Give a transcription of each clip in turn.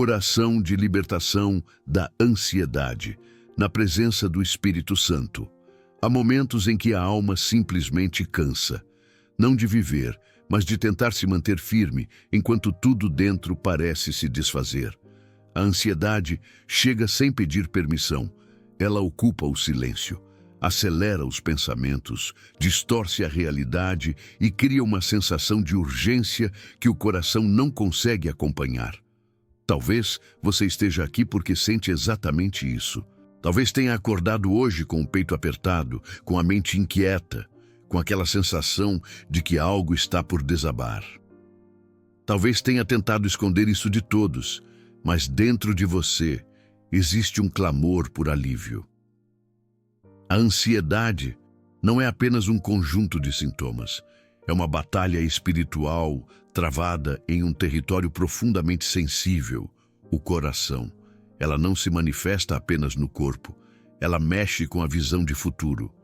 Oração de libertação da ansiedade, na presença do Espírito Santo. Há momentos em que a alma simplesmente cansa, não de viver, mas de tentar se manter firme enquanto tudo dentro parece se desfazer. A ansiedade chega sem pedir permissão. Ela ocupa o silêncio, acelera os pensamentos, distorce a realidade e cria uma sensação de urgência que o coração não consegue acompanhar. Talvez você esteja aqui porque sente exatamente isso. Talvez tenha acordado hoje com o peito apertado, com a mente inquieta, com aquela sensação de que algo está por desabar. Talvez tenha tentado esconder isso de todos, mas dentro de você existe um clamor por alívio. A ansiedade não é apenas um conjunto de sintomas. É uma batalha espiritual travada em um território profundamente sensível, o coração. Ela não se manifesta apenas no corpo. Ela mexe com a visão de futuro.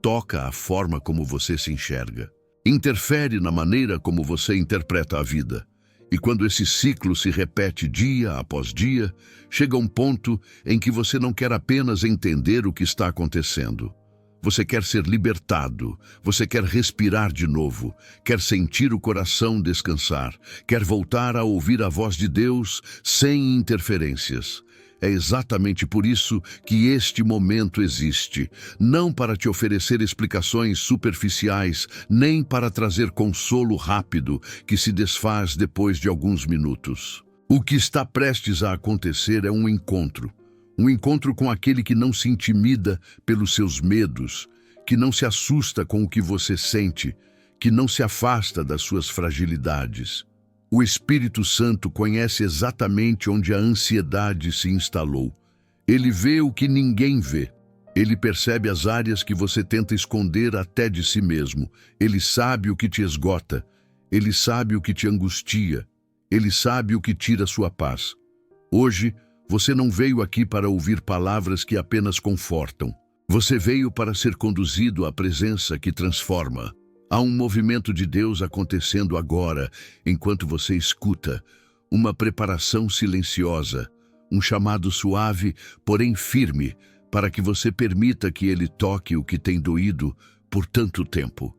Toca a forma como você se enxerga. Interfere na maneira como você interpreta a vida. E quando esse ciclo se repete dia após dia, chega um ponto em que você não quer apenas entender o que está acontecendo. Você quer ser libertado, você quer respirar de novo, quer sentir o coração descansar, quer voltar a ouvir a voz de Deus sem interferências. É exatamente por isso que este momento existe, não para te oferecer explicações superficiais, nem para trazer consolo rápido que se desfaz depois de alguns minutos. O que está prestes a acontecer é um encontro com aquele que não se intimida pelos seus medos, que não se assusta com o que você sente, que não se afasta das suas fragilidades. O Espírito Santo conhece exatamente onde a ansiedade se instalou. Ele vê o que ninguém vê. Ele percebe as áreas que você tenta esconder até de si mesmo. Ele sabe o que te esgota. Ele sabe o que te angustia. Ele sabe o que tira sua paz. Hoje, você não veio aqui para ouvir palavras que apenas confortam. Você veio para ser conduzido à presença que transforma. Há um movimento de Deus acontecendo agora, enquanto você escuta, uma preparação silenciosa, um chamado suave, porém firme, para que você permita que Ele toque o que tem doído por tanto tempo.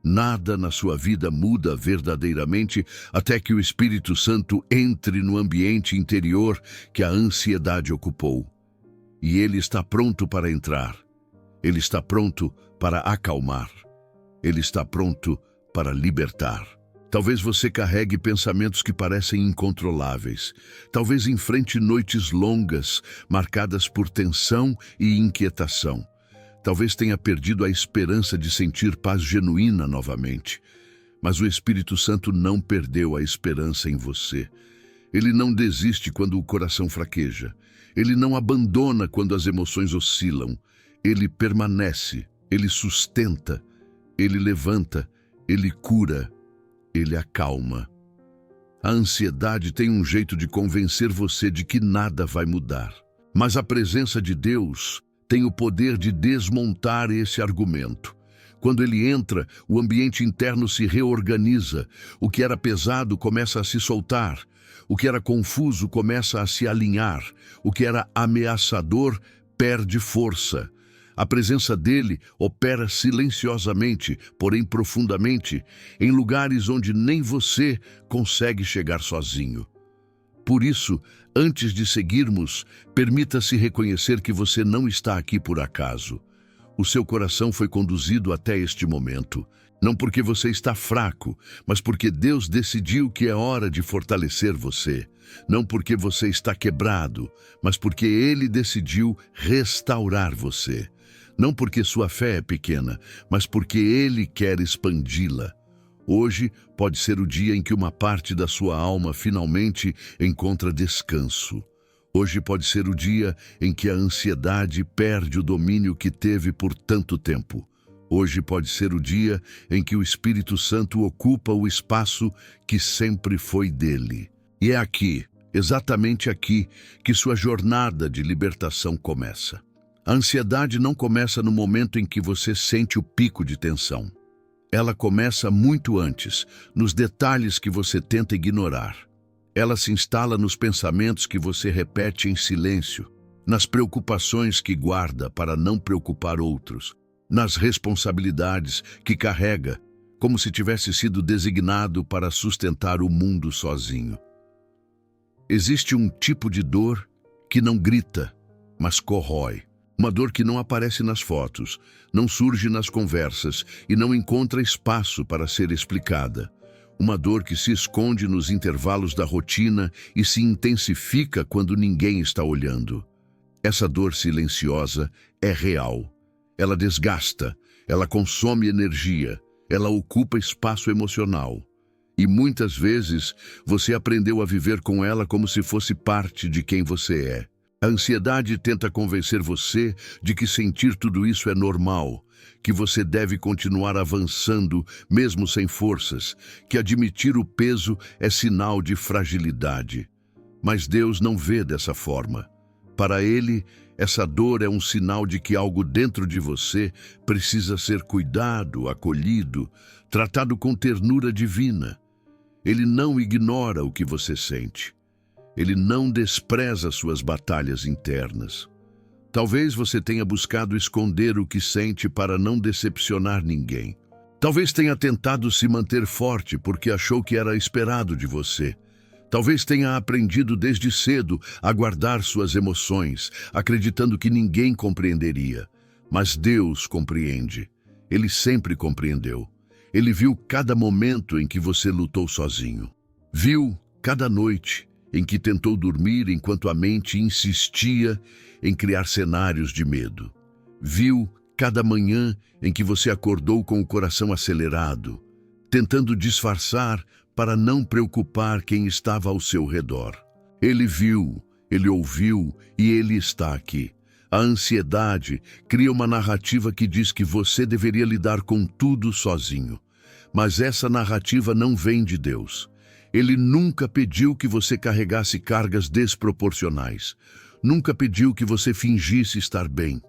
Nada na sua vida muda verdadeiramente até que o Espírito Santo entre no ambiente interior que a ansiedade ocupou. E Ele está pronto para entrar. Ele está pronto para acalmar. Ele está pronto para libertar. Talvez você carregue pensamentos que parecem incontroláveis. Talvez enfrente noites longas, marcadas por tensão e inquietação. Talvez tenha perdido a esperança de sentir paz genuína novamente. Mas o Espírito Santo não perdeu a esperança em você. Ele não desiste quando o coração fraqueja. Ele não abandona quando as emoções oscilam. Ele permanece, ele sustenta. Ele levanta, ele cura, ele acalma. A ansiedade tem um jeito de convencer você de que nada vai mudar. Mas a presença de Deus tem o poder de desmontar esse argumento. Quando ele entra, o ambiente interno se reorganiza. O que era pesado começa a se soltar. O que era confuso começa a se alinhar. O que era ameaçador perde força. A presença dele opera silenciosamente, porém profundamente, em lugares onde nem você consegue chegar sozinho. Por isso, antes de seguirmos, permita-se reconhecer que você não está aqui por acaso. O seu coração foi conduzido até este momento, não porque você está fraco, mas porque Deus decidiu que é hora de fortalecer você. Não porque você está quebrado, mas porque Ele decidiu restaurar você. Não porque sua fé é pequena, mas porque Ele quer expandi-la. Hoje pode ser o dia em que uma parte da sua alma finalmente encontra descanso. Hoje pode ser o dia em que a ansiedade perde o domínio que teve por tanto tempo. Hoje pode ser o dia em que o Espírito Santo ocupa o espaço que sempre foi dele. E é aqui, exatamente aqui, que sua jornada de libertação começa. A ansiedade não começa no momento em que você sente o pico de tensão. Ela começa muito antes, nos detalhes que você tenta ignorar. Ela se instala nos pensamentos que você repete em silêncio, nas preocupações que guarda para não preocupar outros, nas responsabilidades que carrega, como se tivesse sido designado para sustentar o mundo sozinho. Existe um tipo de dor que não grita, mas corrói. Uma dor que não aparece nas fotos, não surge nas conversas e não encontra espaço para ser explicada. Uma dor que se esconde nos intervalos da rotina e se intensifica quando ninguém está olhando. Essa dor silenciosa é real. Ela desgasta, ela consome energia, ela ocupa espaço emocional. E muitas vezes você aprendeu a viver com ela como se fosse parte de quem você é. A ansiedade tenta convencer você de que sentir tudo isso é normal, que você deve continuar avançando mesmo sem forças, que admitir o peso é sinal de fragilidade. Mas Deus não vê dessa forma. Para Ele, essa dor é um sinal de que algo dentro de você precisa ser cuidado, acolhido, tratado com ternura divina. Ele não ignora o que você sente. Ele não despreza suas batalhas internas. Talvez você tenha buscado esconder o que sente para não decepcionar ninguém. Talvez tenha tentado se manter forte porque achou que era esperado de você. Talvez tenha aprendido desde cedo a guardar suas emoções, acreditando que ninguém compreenderia. Mas Deus compreende. Ele sempre compreendeu. Ele viu cada momento em que você lutou sozinho. Viu cada noite em que tentou dormir enquanto a mente insistia em criar cenários de medo. Viu cada manhã em que você acordou com o coração acelerado, tentando disfarçar para não preocupar quem estava ao seu redor. Ele viu, ele ouviu e ele está aqui. A ansiedade cria uma narrativa que diz que você deveria lidar com tudo sozinho. Mas essa narrativa não vem de Deus. Ele nunca pediu que você carregasse cargas desproporcionais. Nunca pediu que você fingisse estar bem.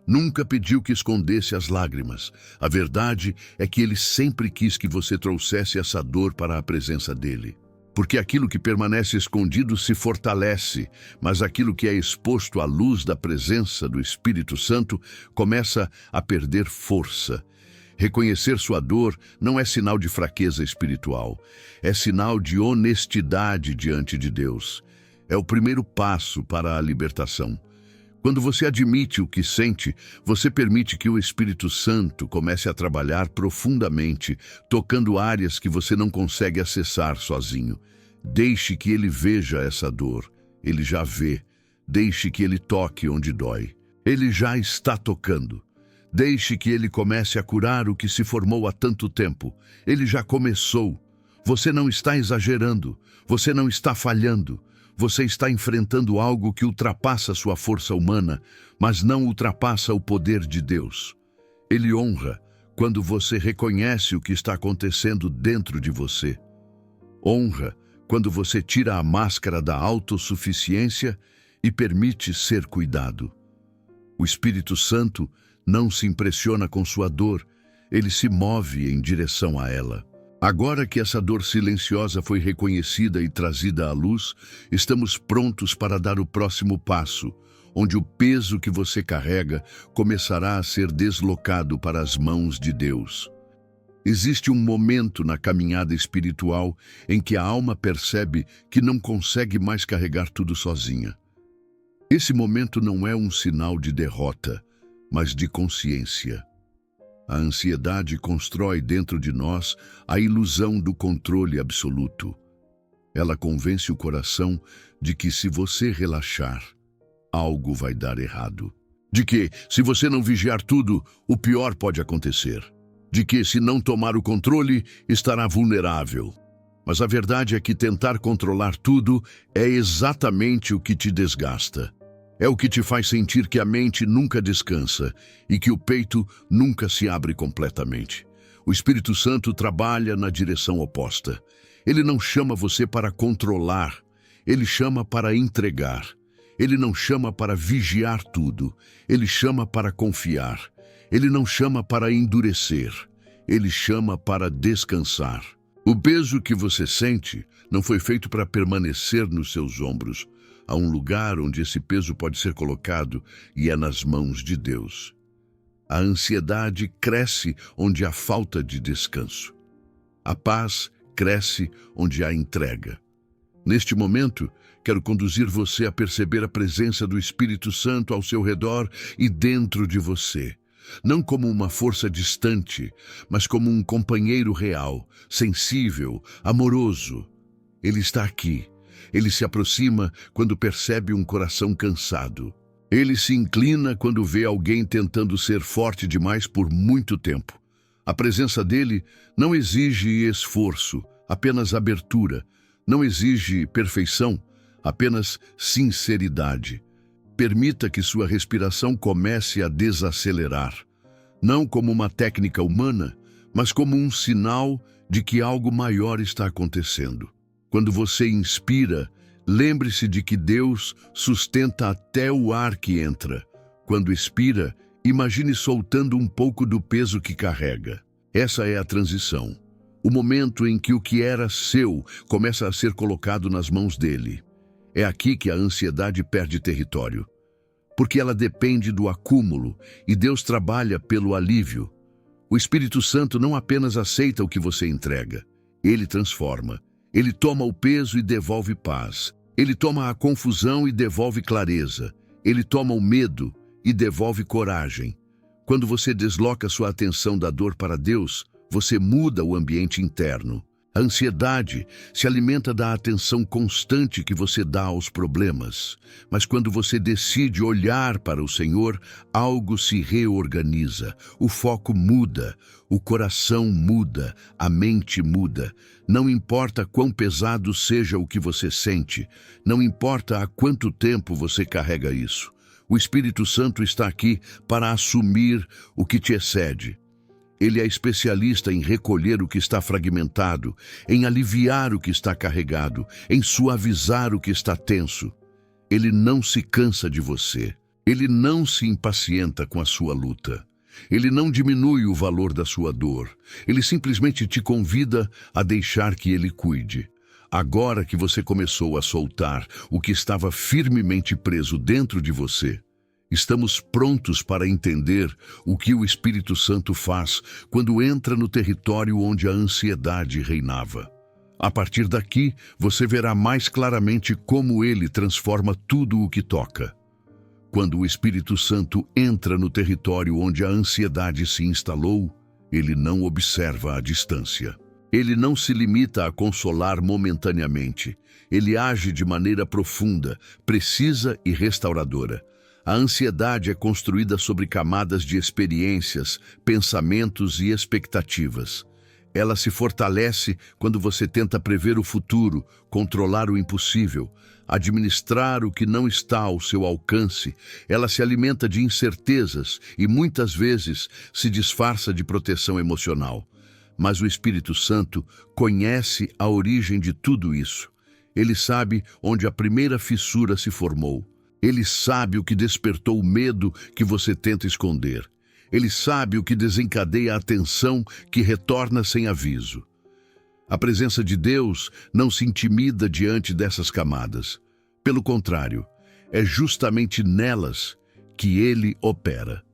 Nunca pediu que escondesse as lágrimas. A verdade é que ele sempre quis que você trouxesse essa dor para a presença dele. Porque aquilo que permanece escondido se fortalece, mas aquilo que é exposto à luz da presença do Espírito Santo começa a perder força. Reconhecer sua dor não é sinal de fraqueza espiritual, é sinal de honestidade diante de Deus. É o primeiro passo para a libertação. Quando você admite o que sente, você permite que o Espírito Santo comece a trabalhar profundamente, tocando áreas que você não consegue acessar sozinho. Deixe que ele veja essa dor. Ele já vê. Deixe que ele toque onde dói. Ele já está tocando. Deixe que ele comece a curar o que se formou há tanto tempo. Ele já começou. Você não está exagerando. Você não está falhando. Você está enfrentando algo que ultrapassa sua força humana, mas não ultrapassa o poder de Deus. Ele honra quando você reconhece o que está acontecendo dentro de você. Honra quando você tira a máscara da autossuficiência e permite ser cuidado. O Espírito Santo não se impressiona com sua dor, ele se move em direção a ela. Agora que essa dor silenciosa foi reconhecida e trazida à luz, estamos prontos para dar o próximo passo, onde o peso que você carrega começará a ser deslocado para as mãos de Deus. Existe um momento na caminhada espiritual em que a alma percebe que não consegue mais carregar tudo sozinha. Esse momento não é um sinal de derrota, mas de consciência. A ansiedade constrói dentro de nós a ilusão do controle absoluto. Ela convence o coração de que se você relaxar, algo vai dar errado. De que, se você não vigiar tudo, o pior pode acontecer. De que, se não tomar o controle, estará vulnerável. Mas a verdade é que tentar controlar tudo é exatamente o que te desgasta. É o que te faz sentir que a mente nunca descansa e que o peito nunca se abre completamente. O Espírito Santo trabalha na direção oposta. Ele não chama você para controlar, ele chama para entregar. Ele não chama para vigiar tudo, ele chama para confiar. Ele não chama para endurecer, ele chama para descansar. O peso que você sente não foi feito para permanecer nos seus ombros. Há um lugar onde esse peso pode ser colocado e é nas mãos de Deus. A ansiedade cresce onde há falta de descanso. A paz cresce onde há entrega. Neste momento, quero conduzir você a perceber a presença do Espírito Santo ao seu redor e dentro de você. Não como uma força distante, mas como um companheiro real, sensível, amoroso. Ele está aqui. Ele se aproxima quando percebe um coração cansado. Ele se inclina quando vê alguém tentando ser forte demais por muito tempo. A presença dele não exige esforço, apenas abertura. Não exige perfeição, apenas sinceridade. Permita que sua respiração comece a desacelerar, não como uma técnica humana, mas como um sinal de que algo maior está acontecendo. Quando você inspira, lembre-se de que Deus sustenta até o ar que entra. Quando expira, imagine soltando um pouco do peso que carrega. Essa é a transição. O momento em que o que era seu começa a ser colocado nas mãos dele. É aqui que a ansiedade perde território. Porque ela depende do acúmulo e Deus trabalha pelo alívio. O Espírito Santo não apenas aceita o que você entrega, ele transforma. Ele toma o peso e devolve paz. Ele toma a confusão e devolve clareza. Ele toma o medo e devolve coragem. Quando você desloca sua atenção da dor para Deus, você muda o ambiente interno. A ansiedade se alimenta da atenção constante que você dá aos problemas. Mas quando você decide olhar para o Senhor, algo se reorganiza. O foco muda, o coração muda, a mente muda. Não importa quão pesado seja o que você sente, não importa há quanto tempo você carrega isso. O Espírito Santo está aqui para assumir o que te excede. Ele é especialista em recolher o que está fragmentado, em aliviar o que está carregado, em suavizar o que está tenso. Ele não se cansa de você. Ele não se impacienta com a sua luta. Ele não diminui o valor da sua dor. Ele simplesmente te convida a deixar que ele cuide. Agora que você começou a soltar o que estava firmemente preso dentro de você, estamos prontos para entender o que o Espírito Santo faz quando entra no território onde a ansiedade reinava. A partir daqui, você verá mais claramente como ele transforma tudo o que toca. Quando o Espírito Santo entra no território onde a ansiedade se instalou, ele não observa a distância. Ele não se limita a consolar momentaneamente. Ele age de maneira profunda, precisa e restauradora. A ansiedade é construída sobre camadas de experiências, pensamentos e expectativas. Ela se fortalece quando você tenta prever o futuro, controlar o impossível, administrar o que não está ao seu alcance. Ela se alimenta de incertezas e muitas vezes se disfarça de proteção emocional. Mas o Espírito Santo conhece a origem de tudo isso. Ele sabe onde a primeira fissura se formou. Ele sabe o que despertou o medo que você tenta esconder. Ele sabe o que desencadeia a tensão que retorna sem aviso. A presença de Deus não se intimida diante dessas camadas. Pelo contrário, é justamente nelas que ele opera.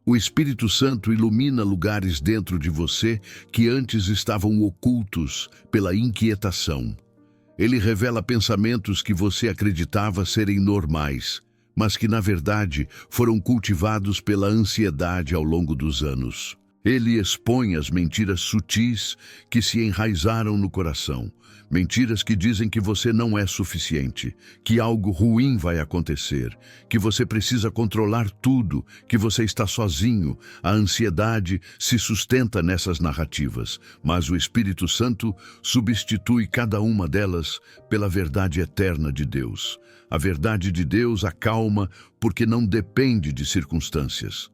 O Espírito Santo ilumina lugares dentro de você que antes estavam ocultos pela inquietação. Ele revela pensamentos que você acreditava serem normais, mas que, na verdade, foram cultivados pela ansiedade ao longo dos anos. Ele expõe as mentiras sutis que se enraizaram no coração. Mentiras que dizem que você não é suficiente, que algo ruim vai acontecer, que você precisa controlar tudo, que você está sozinho. A ansiedade se sustenta nessas narrativas, mas o Espírito Santo substitui cada uma delas pela verdade eterna de Deus. A verdade de Deus acalma porque não depende de circunstâncias.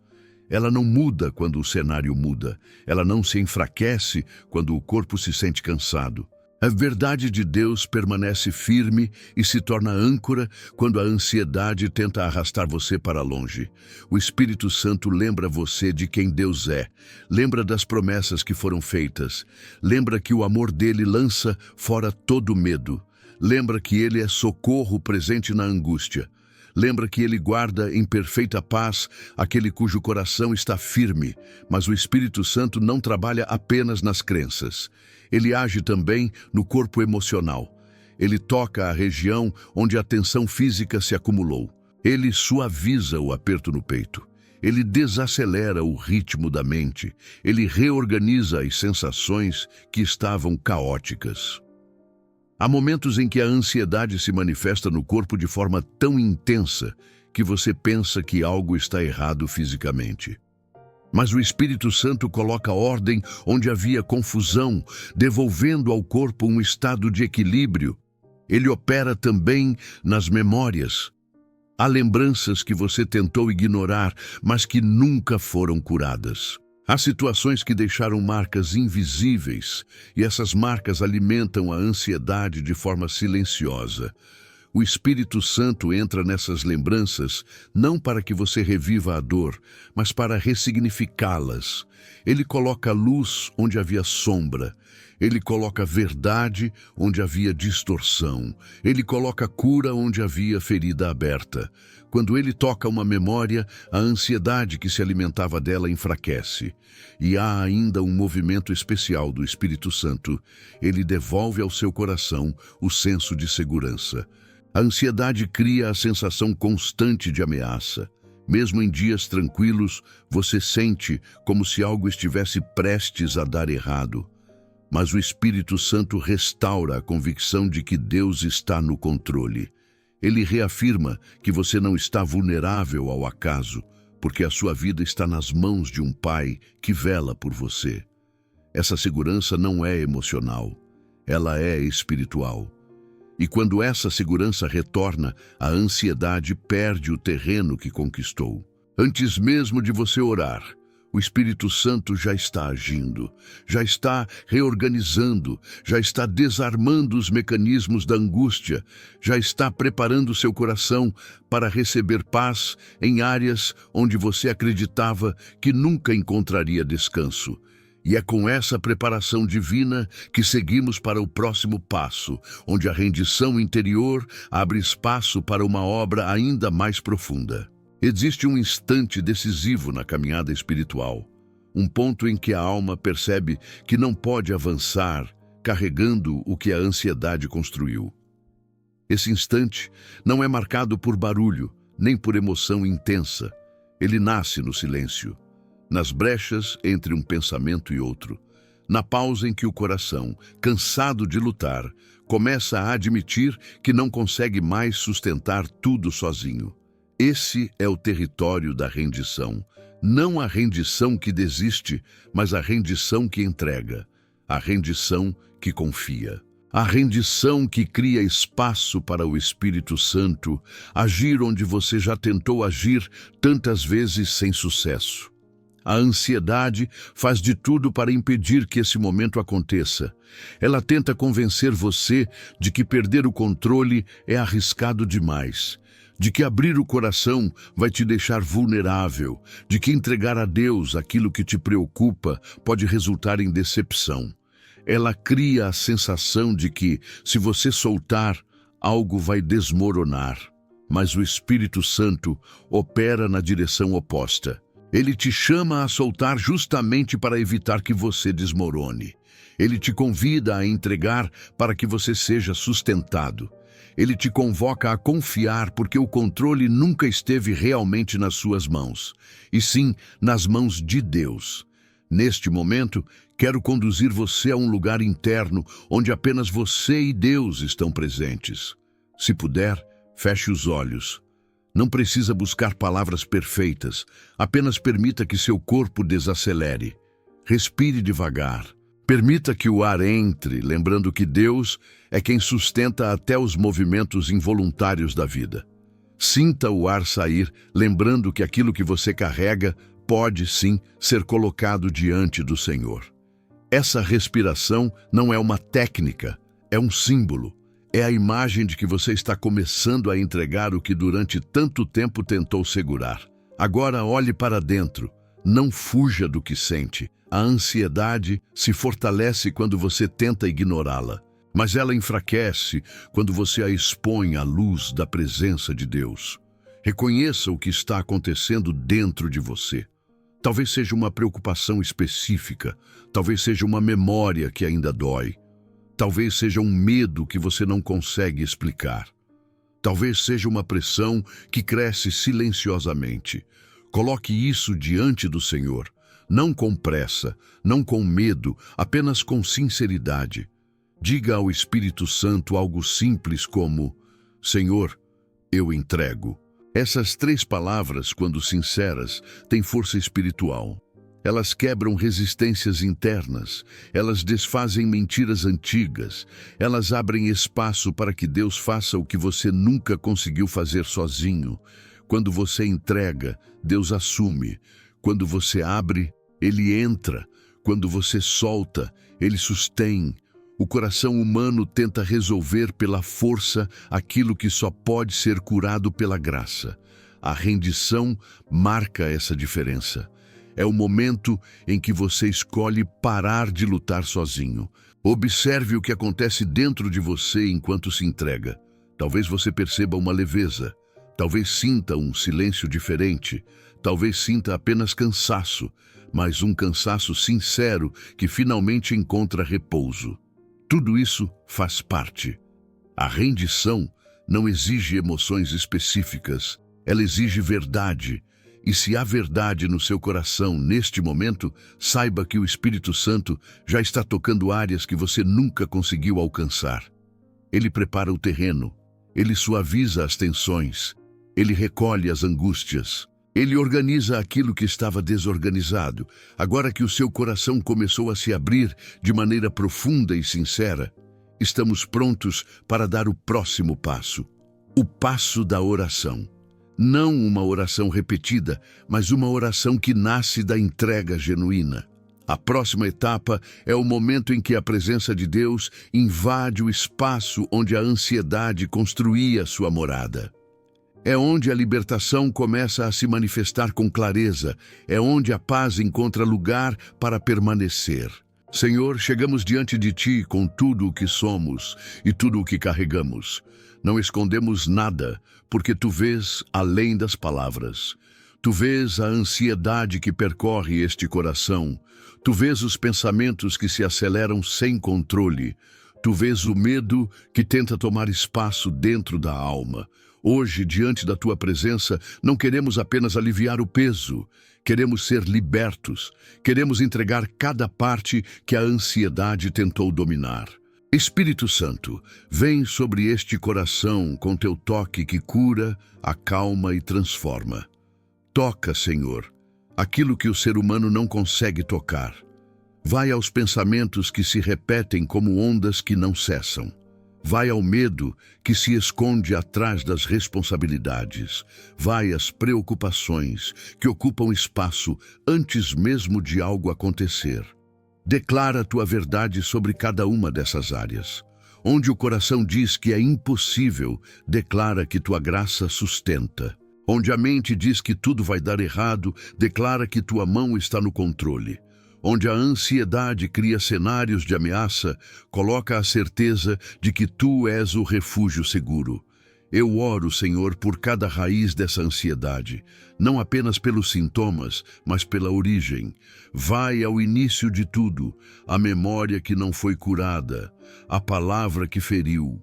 Ela não muda quando o cenário muda. Ela não se enfraquece quando o corpo se sente cansado. A verdade de Deus permanece firme e se torna âncora quando a ansiedade tenta arrastar você para longe. O Espírito Santo lembra você de quem Deus é, lembra das promessas que foram feitas, lembra que o amor dele lança fora todo medo, lembra que ele é socorro presente na angústia. Lembra que ele guarda em perfeita paz aquele cujo coração está firme, mas o Espírito Santo não trabalha apenas nas crenças. Ele age também no corpo emocional. Ele toca a região onde a tensão física se acumulou. Ele suaviza o aperto no peito. Ele desacelera o ritmo da mente. Ele reorganiza as sensações que estavam caóticas. Há momentos em que a ansiedade se manifesta no corpo de forma tão intensa que você pensa que algo está errado fisicamente. Mas o Espírito Santo coloca ordem onde havia confusão, devolvendo ao corpo um estado de equilíbrio. Ele opera também nas memórias. Há lembranças que você tentou ignorar, mas que nunca foram curadas. Há situações que deixaram marcas invisíveis, e essas marcas alimentam a ansiedade de forma silenciosa. O Espírito Santo entra nessas lembranças não para que você reviva a dor, mas para ressignificá-las. Ele coloca luz onde havia sombra. Ele coloca verdade onde havia distorção. Ele coloca cura onde havia ferida aberta. Quando ele toca uma memória, a ansiedade que se alimentava dela enfraquece. E há ainda um movimento especial do Espírito Santo. Ele devolve ao seu coração o senso de segurança. A ansiedade cria a sensação constante de ameaça. Mesmo em dias tranquilos, você sente como se algo estivesse prestes a dar errado. Mas o Espírito Santo restaura a convicção de que Deus está no controle. Ele reafirma que você não está vulnerável ao acaso, porque a sua vida está nas mãos de um Pai que vela por você. Essa segurança não é emocional, ela é espiritual. E quando essa segurança retorna, a ansiedade perde o terreno que conquistou. Antes mesmo de você orar, o Espírito Santo já está agindo, já está reorganizando, já está desarmando os mecanismos da angústia, já está preparando seu coração para receber paz em áreas onde você acreditava que nunca encontraria descanso. E é com essa preparação divina que seguimos para o próximo passo, onde a rendição interior abre espaço para uma obra ainda mais profunda. Existe um instante decisivo na caminhada espiritual, um ponto em que a alma percebe que não pode avançar carregando o que a ansiedade construiu. Esse instante não é marcado por barulho, nem por emoção intensa. Ele nasce no silêncio, nas brechas entre um pensamento e outro, na pausa em que o coração, cansado de lutar, começa a admitir que não consegue mais sustentar tudo sozinho. Esse é o território da rendição. Não a rendição que desiste, mas a rendição que entrega. A rendição que confia. A rendição que cria espaço para o Espírito Santo agir onde você já tentou agir tantas vezes sem sucesso. A ansiedade faz de tudo para impedir que esse momento aconteça. Ela tenta convencer você de que perder o controle é arriscado demais, de que abrir o coração vai te deixar vulnerável, de que entregar a Deus aquilo que te preocupa pode resultar em decepção. Ela cria a sensação de que, se você soltar, algo vai desmoronar. Mas o Espírito Santo opera na direção oposta. Ele te chama a soltar justamente para evitar que você desmorone. Ele te convida a entregar para que você seja sustentado. Ele te convoca a confiar porque o controle nunca esteve realmente nas suas mãos, e sim nas mãos de Deus. Neste momento, quero conduzir você a um lugar interno onde apenas você e Deus estão presentes. Se puder, feche os olhos. Não precisa buscar palavras perfeitas, apenas permita que seu corpo desacelere. Respire devagar. Permita que o ar entre, lembrando que Deus é quem sustenta até os movimentos involuntários da vida. Sinta o ar sair, lembrando que aquilo que você carrega pode, sim, ser colocado diante do Senhor. Essa respiração não é uma técnica, É um símbolo. É a imagem de que você está começando a entregar o que durante tanto tempo tentou segurar. Agora olhe para dentro. Não fuja do que sente. A ansiedade se fortalece quando você tenta ignorá-la, mas ela enfraquece quando você a expõe à luz da presença de Deus. Reconheça o que está acontecendo dentro de você. Talvez seja uma preocupação específica, talvez seja uma memória que ainda dói, talvez seja um medo que você não consegue explicar. Talvez seja uma pressão que cresce silenciosamente. Coloque isso diante do Senhor, não com pressa, não com medo, apenas com sinceridade. Diga ao Espírito Santo algo simples como: Senhor, eu entrego. Essas 3 palavras, quando sinceras, têm força espiritual. Elas quebram resistências internas, elas desfazem mentiras antigas, elas abrem espaço para que Deus faça o que você nunca conseguiu fazer sozinho. Quando você entrega, Deus assume. Quando você abre, Ele entra. Quando você solta, Ele sustém. O coração humano tenta resolver pela força aquilo que só pode ser curado pela graça. A rendição marca essa diferença. É o momento em que você escolhe parar de lutar sozinho. Observe o que acontece dentro de você enquanto se entrega. Talvez você perceba uma leveza. Talvez sinta um silêncio diferente. Talvez sinta apenas cansaço, mas um cansaço sincero que finalmente encontra repouso. Tudo isso faz parte. A rendição não exige emoções específicas, ela exige verdade. E se há verdade no seu coração neste momento, saiba que o Espírito Santo já está tocando áreas que você nunca conseguiu alcançar. Ele prepara o terreno, ele suaviza as tensões, ele recolhe as angústias. Ele organiza aquilo que estava desorganizado. Agora que o seu coração começou a se abrir de maneira profunda e sincera, estamos prontos para dar o próximo passo. O passo da oração. Não uma oração repetida, mas uma oração que nasce da entrega genuína. A próxima etapa é o momento em que a presença de Deus invade o espaço onde a ansiedade construía sua morada. É onde a libertação começa a se manifestar com clareza, é onde a paz encontra lugar para permanecer. Senhor, chegamos diante de Ti com tudo o que somos e tudo o que carregamos. Não escondemos nada, porque Tu vês além das palavras. Tu vês a ansiedade que percorre este coração. Tu vês os pensamentos que se aceleram sem controle. Tu vês o medo que tenta tomar espaço dentro da alma. Hoje, diante da Tua presença, não queremos apenas aliviar o peso, queremos ser libertos, queremos entregar cada parte que a ansiedade tentou dominar. Espírito Santo, vem sobre este coração com Teu toque que cura, acalma e transforma. Toca, Senhor, aquilo que o ser humano não consegue tocar. Vai aos pensamentos que se repetem como ondas que não cessam. Vai ao medo que se esconde atrás das responsabilidades. Vai às preocupações que ocupam espaço antes mesmo de algo acontecer. Declara a Tua verdade sobre cada uma dessas áreas. Onde o coração diz que é impossível, declara que Tua graça sustenta. Onde a mente diz que tudo vai dar errado, declara que Tua mão está no controle. Onde a ansiedade cria cenários de ameaça, coloca a certeza de que Tu és o refúgio seguro. Eu oro, Senhor, por cada raiz dessa ansiedade, não apenas pelos sintomas, mas pela origem. Vai ao início de tudo, a memória que não foi curada, a palavra que feriu,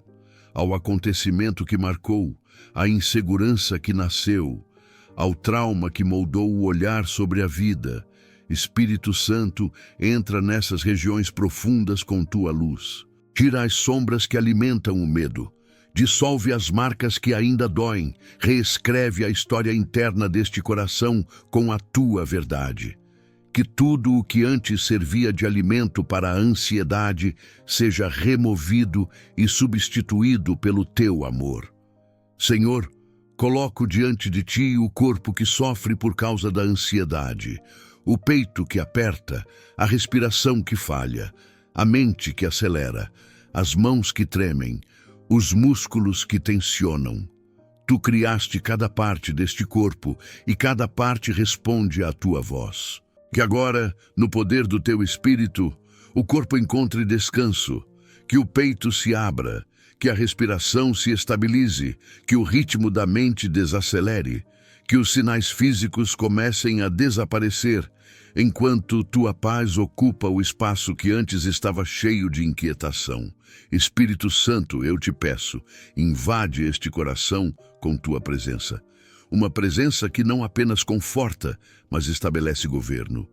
ao acontecimento que marcou, a insegurança que nasceu, ao trauma que moldou o olhar sobre a vida. Espírito Santo, entra nessas regiões profundas com Tua luz. Tira as sombras que alimentam o medo. Dissolve as marcas que ainda doem. Reescreve a história interna deste coração com a Tua verdade. Que tudo o que antes servia de alimento para a ansiedade seja removido e substituído pelo Teu amor. Senhor, coloco diante de Ti o corpo que sofre por causa da ansiedade, o peito que aperta, a respiração que falha, a mente que acelera, as mãos que tremem, os músculos que tensionam. Tu criaste cada parte deste corpo e cada parte responde à tua voz. Que agora, no poder do teu Espírito, o corpo encontre descanso, que o peito se abra, que a respiração se estabilize, que o ritmo da mente desacelere, que os sinais físicos comecem a desaparecer, enquanto tua paz ocupa o espaço que antes estava cheio de inquietação. Espírito Santo, eu te peço, invade este coração com tua presença. Uma presença que não apenas conforta, mas estabelece governo.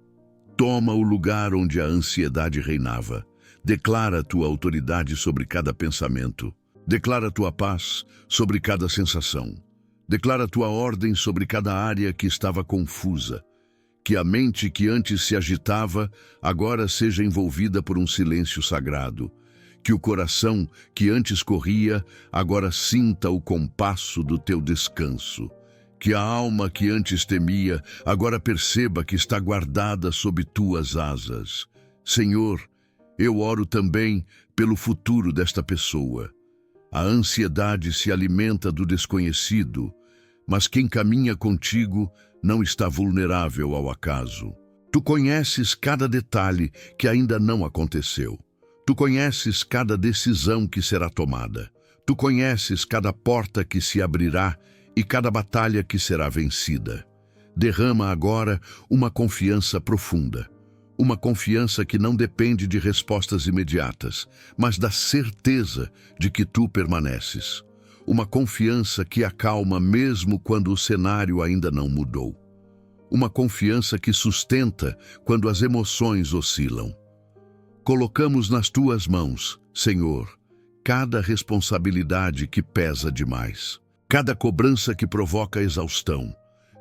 Toma o lugar onde a ansiedade reinava. Declara tua autoridade sobre cada pensamento. Declara tua paz sobre cada sensação. Declara tua ordem sobre cada área que estava confusa. Que a mente que antes se agitava, agora seja envolvida por um silêncio sagrado. Que o coração que antes corria, agora sinta o compasso do teu descanso. Que a alma que antes temia, agora perceba que está guardada sob tuas asas. Senhor, eu oro também pelo futuro desta pessoa. A ansiedade se alimenta do desconhecido, mas quem caminha contigo não está vulnerável ao acaso. Tu conheces cada detalhe que ainda não aconteceu. Tu conheces cada decisão que será tomada. Tu conheces cada porta que se abrirá e cada batalha que será vencida. Derrama agora uma confiança profunda. Uma confiança que não depende de respostas imediatas, mas da certeza de que tu permaneces. Uma confiança que acalma mesmo quando o cenário ainda não mudou. Uma confiança que sustenta quando as emoções oscilam. Colocamos nas tuas mãos, Senhor, cada responsabilidade que pesa demais. Cada cobrança que provoca exaustão,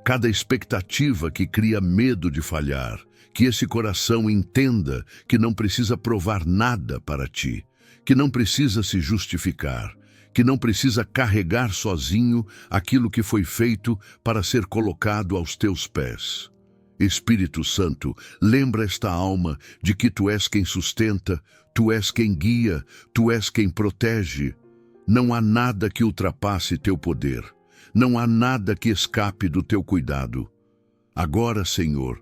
cada expectativa que cria medo de falhar, que esse coração entenda que não precisa provar nada para ti, que não precisa se justificar, que não precisa carregar sozinho aquilo que foi feito para ser colocado aos teus pés. Espírito Santo, lembra esta alma de que tu és quem sustenta, tu és quem guia, tu és quem protege. Não há nada que ultrapasse teu poder. Não há nada que escape do teu cuidado. Agora, Senhor,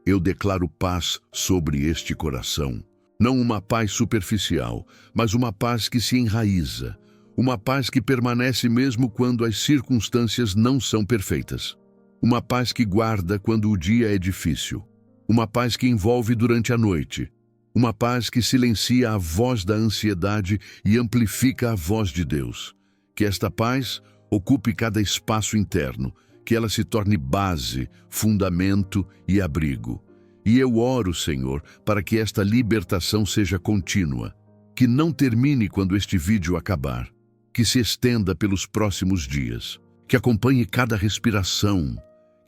eu declaro paz sobre este coração. Não uma paz superficial, mas uma paz que se enraiza. Uma paz que permanece mesmo quando as circunstâncias não são perfeitas. Uma paz que guarda quando o dia é difícil. Uma paz que envolve durante a noite. Uma paz que silencia a voz da ansiedade e amplifica a voz de Deus. Que esta paz ocupe cada espaço interno, que ela se torne base, fundamento e abrigo. E eu oro, Senhor, para que esta libertação seja contínua, que não termine quando este vídeo acabar, que se estenda pelos próximos dias, que acompanhe cada respiração,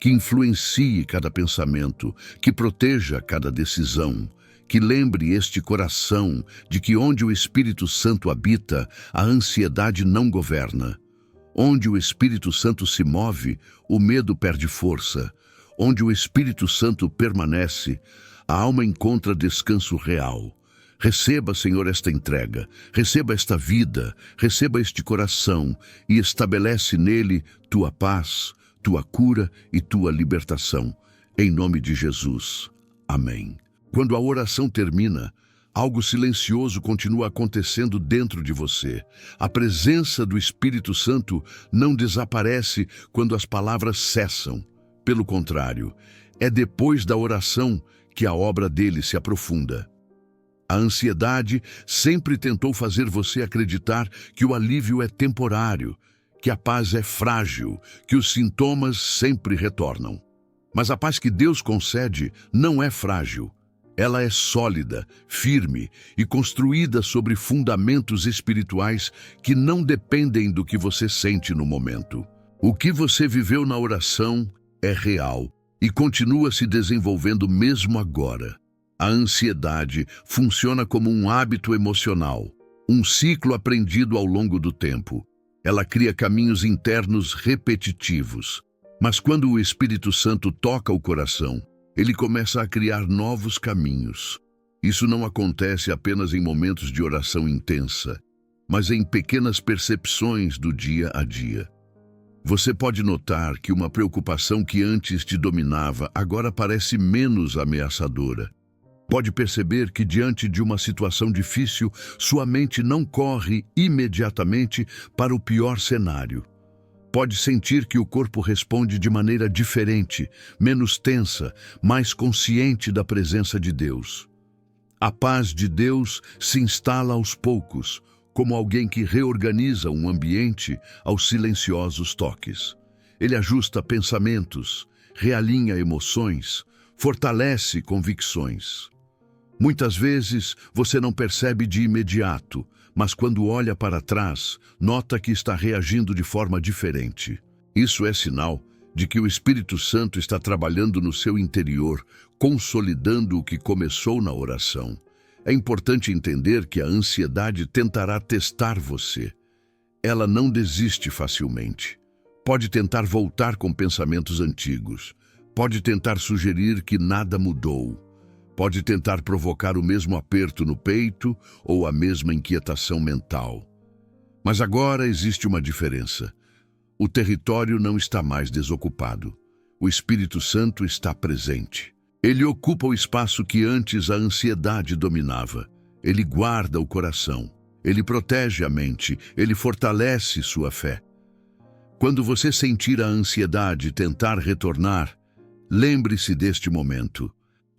que influencie cada pensamento, que proteja cada decisão, que lembre este coração de que onde o Espírito Santo habita, a ansiedade não governa. Onde o Espírito Santo se move, o medo perde força. Onde o Espírito Santo permanece, a alma encontra descanso real. Receba, Senhor, esta entrega, receba esta vida, receba este coração e estabelece nele tua paz, tua cura e tua libertação. Em nome de Jesus. Amém. Quando a oração termina, algo silencioso continua acontecendo dentro de você. A presença do Espírito Santo não desaparece quando as palavras cessam. Pelo contrário, é depois da oração que a obra dele se aprofunda. A ansiedade sempre tentou fazer você acreditar que o alívio é temporário, que a paz é frágil, que os sintomas sempre retornam. Mas a paz que Deus concede não é frágil. Ela é sólida, firme e construída sobre fundamentos espirituais que não dependem do que você sente no momento. O que você viveu na oração é real e continua se desenvolvendo mesmo agora. A ansiedade funciona como um hábito emocional, um ciclo aprendido ao longo do tempo. Ela cria caminhos internos repetitivos. Mas quando o Espírito Santo toca o coração, ele começa a criar novos caminhos. Isso não acontece apenas em momentos de oração intensa, mas em pequenas percepções do dia a dia. Você pode notar que uma preocupação que antes te dominava agora parece menos ameaçadora. Pode perceber que diante de uma situação difícil, sua mente não corre imediatamente para o pior cenário. Pode sentir que o corpo responde de maneira diferente, menos tensa, mais consciente da presença de Deus. A paz de Deus se instala aos poucos, como alguém que reorganiza um ambiente aos silenciosos toques. Ele ajusta pensamentos, realinha emoções, fortalece convicções. Muitas vezes você não percebe de imediato, mas quando olha para trás, nota que está reagindo de forma diferente. Isso é sinal de que o Espírito Santo está trabalhando no seu interior, consolidando o que começou na oração. É importante entender que a ansiedade tentará testar você. Ela não desiste facilmente. Pode tentar voltar com pensamentos antigos. Pode tentar sugerir que nada mudou. Pode tentar provocar o mesmo aperto no peito ou a mesma inquietação mental. Mas agora existe uma diferença. O território não está mais desocupado. O Espírito Santo está presente. Ele ocupa o espaço que antes a ansiedade dominava. Ele guarda o coração. Ele protege a mente. Ele fortalece sua fé. Quando você sentir a ansiedade tentar retornar, lembre-se deste momento.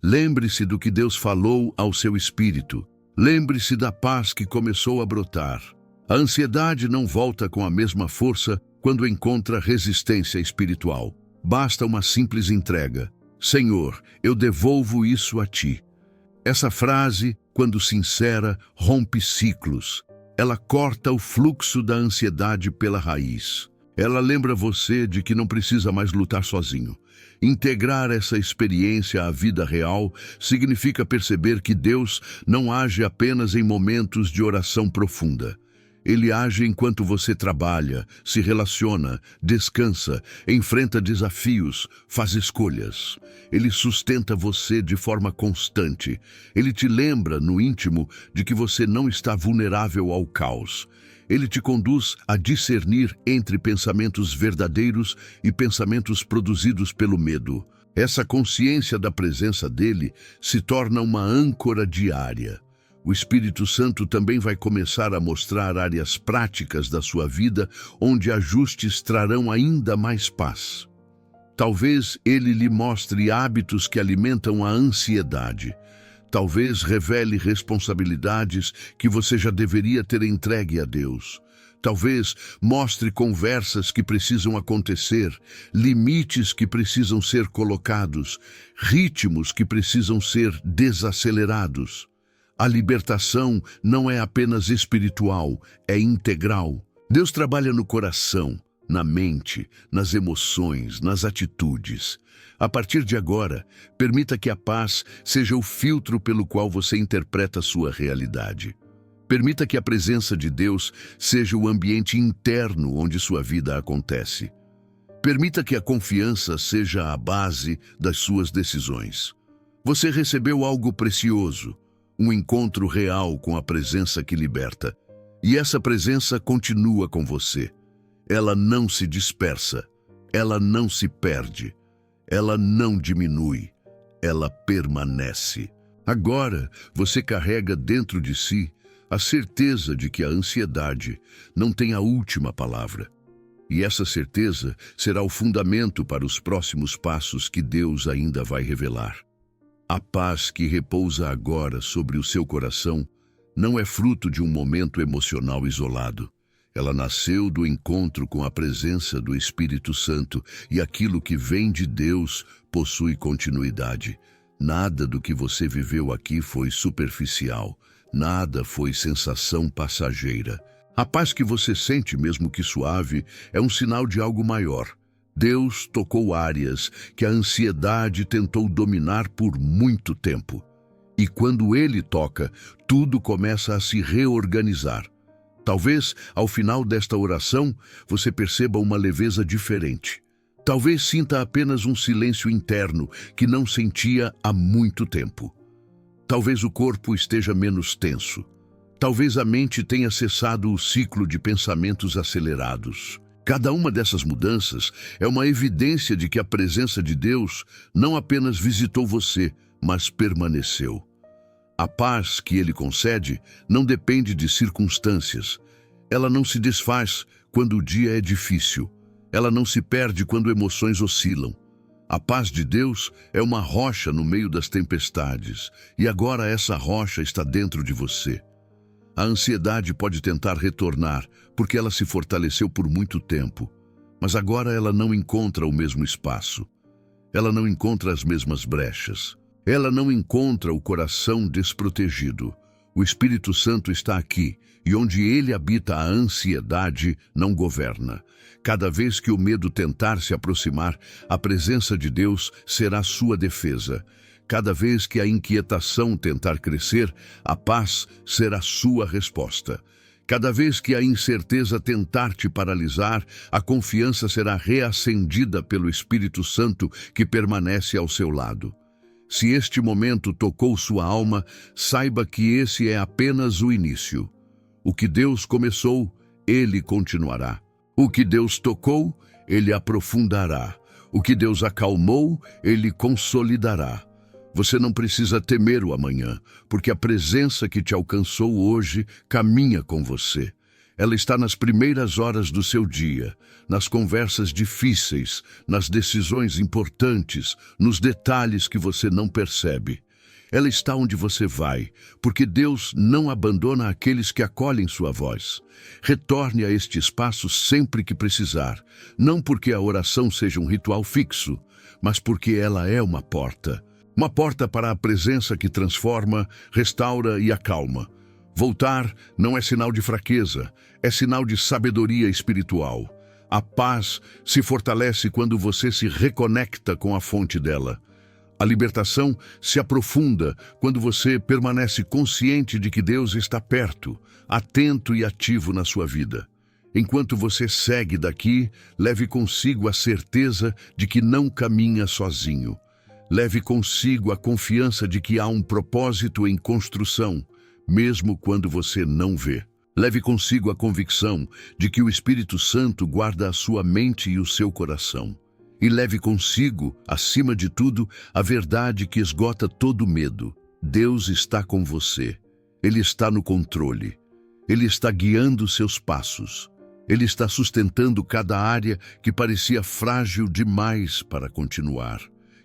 Lembre-se do que Deus falou ao seu espírito. Lembre-se da paz que começou a brotar. A ansiedade não volta com a mesma força quando encontra resistência espiritual. Basta uma simples entrega. Senhor, eu devolvo isso a Ti. Essa frase, quando sincera, rompe ciclos. Ela corta o fluxo da ansiedade pela raiz. Ela lembra você de que não precisa mais lutar sozinho. Integrar essa experiência à vida real significa perceber que Deus não age apenas em momentos de oração profunda. Ele age enquanto você trabalha, se relaciona, descansa, enfrenta desafios, faz escolhas. Ele sustenta você de forma constante. Ele te lembra, no íntimo, de que você não está vulnerável ao caos. Ele te conduz a discernir entre pensamentos verdadeiros e pensamentos produzidos pelo medo. Essa consciência da presença dele se torna uma âncora diária. O Espírito Santo também vai começar a mostrar áreas práticas da sua vida onde ajustes trarão ainda mais paz. Talvez ele lhe mostre hábitos que alimentam a ansiedade. Talvez revele responsabilidades que você já deveria ter entregue a Deus. Talvez mostre conversas que precisam acontecer, limites que precisam ser colocados, ritmos que precisam ser desacelerados. A libertação não é apenas espiritual, é integral. Deus trabalha no coração, na mente, nas emoções, nas atitudes. A partir de agora, permita que a paz seja o filtro pelo qual você interpreta a sua realidade. Permita que a presença de Deus seja o ambiente interno onde sua vida acontece. Permita que a confiança seja a base das suas decisões. Você recebeu algo precioso, um encontro real com a presença que liberta. E essa presença continua com você. Ela não se dispersa, ela não se perde. Ela não diminui, ela permanece. Agora, você carrega dentro de si a certeza de que a ansiedade não tem a última palavra. E essa certeza será o fundamento para os próximos passos que Deus ainda vai revelar. A paz que repousa agora sobre o seu coração não é fruto de um momento emocional isolado. Ela nasceu do encontro com a presença do Espírito Santo e aquilo que vem de Deus possui continuidade. Nada do que você viveu aqui foi superficial, nada foi sensação passageira. A paz que você sente, mesmo que suave, é um sinal de algo maior. Deus tocou áreas que a ansiedade tentou dominar por muito tempo. E quando Ele toca, tudo começa a se reorganizar. Talvez, ao final desta oração, você perceba uma leveza diferente. Talvez sinta apenas um silêncio interno que não sentia há muito tempo. Talvez o corpo esteja menos tenso. Talvez a mente tenha cessado o ciclo de pensamentos acelerados. Cada uma dessas mudanças é uma evidência de que a presença de Deus não apenas visitou você, mas permaneceu. A paz que Ele concede não depende de circunstâncias. Ela não se desfaz quando o dia é difícil. Ela não se perde quando emoções oscilam. A paz de Deus é uma rocha no meio das tempestades, e agora essa rocha está dentro de você. A ansiedade pode tentar retornar, porque ela se fortaleceu por muito tempo, mas agora ela não encontra o mesmo espaço. Ela não encontra as mesmas brechas. Ela não encontra o coração desprotegido. O Espírito Santo está aqui, e onde ele habita, a ansiedade não governa. Cada vez que o medo tentar se aproximar, a presença de Deus será sua defesa. Cada vez que a inquietação tentar crescer, a paz será sua resposta. Cada vez que a incerteza tentar te paralisar, a confiança será reacendida pelo Espírito Santo que permanece ao seu lado. Se este momento tocou sua alma, saiba que esse é apenas o início. O que Deus começou, Ele continuará. O que Deus tocou, Ele aprofundará. O que Deus acalmou, Ele consolidará. Você não precisa temer o amanhã, porque a presença que te alcançou hoje caminha com você. Ela está nas primeiras horas do seu dia, nas conversas difíceis, nas decisões importantes, nos detalhes que você não percebe. Ela está onde você vai, porque Deus não abandona aqueles que acolhem sua voz. Retorne a este espaço sempre que precisar, não porque a oração seja um ritual fixo, mas porque ela é uma porta. Uma porta para a presença que transforma, restaura e acalma. Voltar não é sinal de fraqueza, é sinal de sabedoria espiritual. A paz se fortalece quando você se reconecta com a fonte dela. A libertação se aprofunda quando você permanece consciente de que Deus está perto, atento e ativo na sua vida. Enquanto você segue daqui, leve consigo a certeza de que não caminha sozinho. Leve consigo a confiança de que há um propósito em construção, mesmo quando você não vê. Leve consigo a convicção de que o Espírito Santo guarda a sua mente e o seu coração. E leve consigo, acima de tudo, a verdade que esgota todo medo. Deus está com você. Ele está no controle. Ele está guiando seus passos. Ele está sustentando cada área que parecia frágil demais para continuar.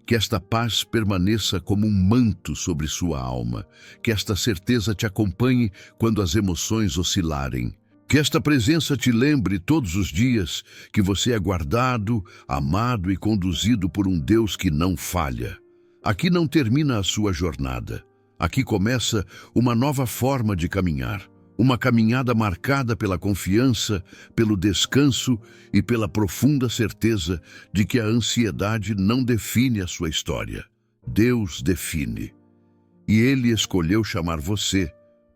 Que esta paz permaneça como um manto sobre sua alma. Que esta certeza te acompanhe quando as emoções oscilarem. Que esta presença te lembre todos os dias que você é guardado, amado e conduzido por um Deus que não falha. Aqui não termina a sua jornada. Aqui começa uma nova forma de caminhar. Uma caminhada marcada pela confiança, pelo descanso e pela profunda certeza de que a ansiedade não define a sua história. Deus define. E Ele escolheu chamar você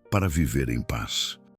para viver em paz.